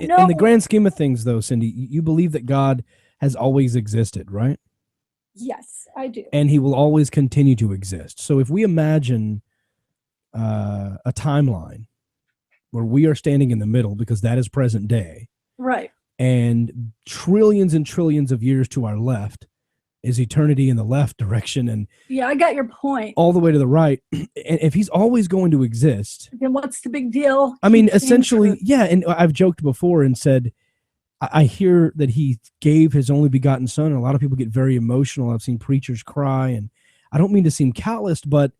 In the grand scheme of things, though, Cindy, you believe that God has always existed, right? Yes, I do. And he will always continue to exist. So if we imagine a timeline where we are standing in the middle, because that is present day, right, and trillions and trillions of years to our left is eternity in the left direction, and yeah, I got your point. all the way to the right. And if he's always going to exist, then what's the big deal? I mean, essentially, yeah. And I've joked before and said, I hear that he gave his only begotten son, and a lot of people get very emotional. I've seen preachers cry, and I don't mean to seem calloused, but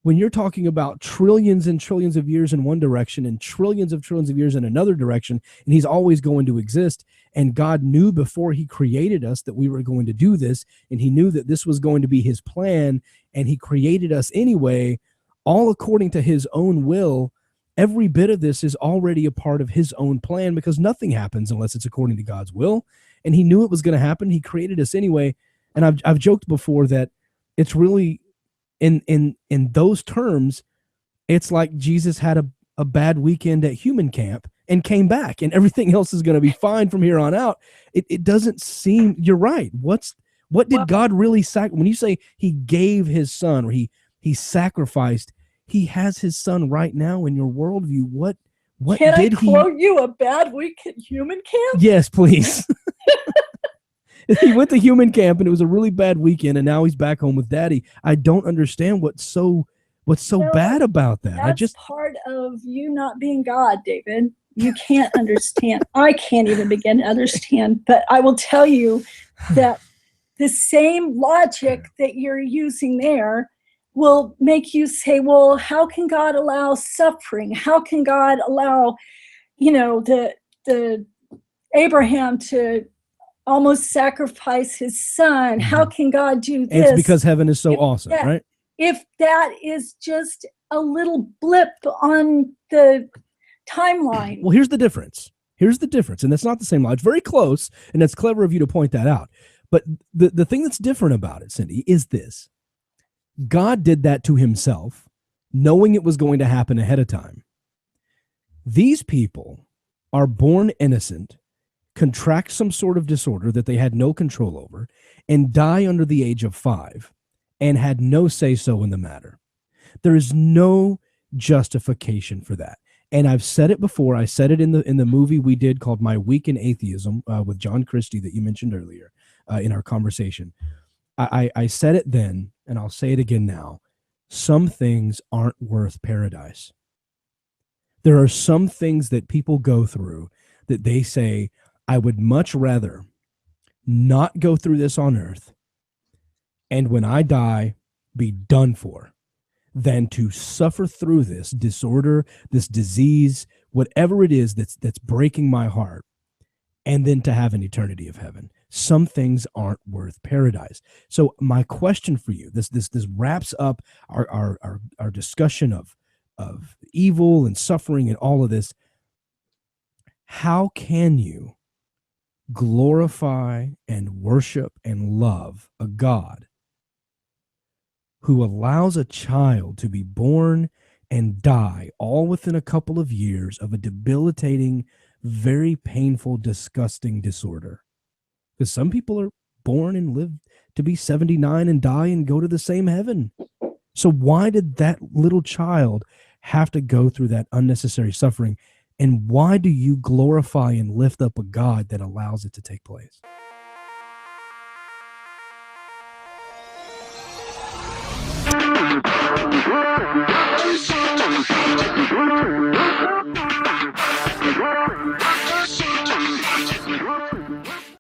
when you're talking about trillions and trillions of years in one direction and trillions of years in another direction, and he's always going to exist, and God knew before he created us that we were going to do this, and he knew that this was going to be his plan, and he created us anyway, all according to his own will. Every bit of this is already a part of his own plan, because nothing happens unless it's according to God's will. And he knew it was going to happen. He created us anyway. And I've joked before that it's really in those terms, it's like Jesus had a bad weekend at human camp and came back, and everything else is going to be fine from here on out. It doesn't seem, you're right. What did God really when you say he gave his son, or he sacrificed, he has his son right now in your worldview. What Can I quote you a bad week at human camp? Yes, please. He went to human camp and it was a really bad weekend, and now he's back home with daddy. I don't understand what's so bad about that. That's part of you not being God, David. You can't understand. I can't even begin to understand. But I will tell you that the same logic that you're using there will make you say, well, how can God allow suffering? How can God allow, the Abraham to almost sacrifice his son? How can God do this? It's because heaven is so awesome, right? If that is just a little blip on the timeline. Well, here's the difference. And that's not the same lie. It's very close, and it's clever of you to point that out. But the thing that's different about it, Cindy, is this. God did that to himself, knowing it was going to happen ahead of time. These people are born innocent, contract some sort of disorder that they had no control over, and die under the age of 5 and had no say-so in the matter. There is no justification for that. And I've said it before. I said it in the movie we did called My Week in Atheism with John Christie that you mentioned earlier in our conversation. I said it then, and I'll say it again now. Some things aren't worth paradise. There are some things that people go through that they say, I would much rather not go through this on earth, and when I die, be done for, than to suffer through this disorder, this disease, whatever it is that's breaking my heart, and then to have an eternity of heaven. Some things aren't worth paradise. So my question for you, this wraps up our discussion of evil and suffering and all of this. How can you glorify and worship and love a God who allows a child to be born and die all within a couple of years of a debilitating, very painful, disgusting disorder? Because some people are born and live to be 79 and die and go to the same heaven. So why did that little child have to go through that unnecessary suffering? And why do you glorify and lift up a God that allows it to take place?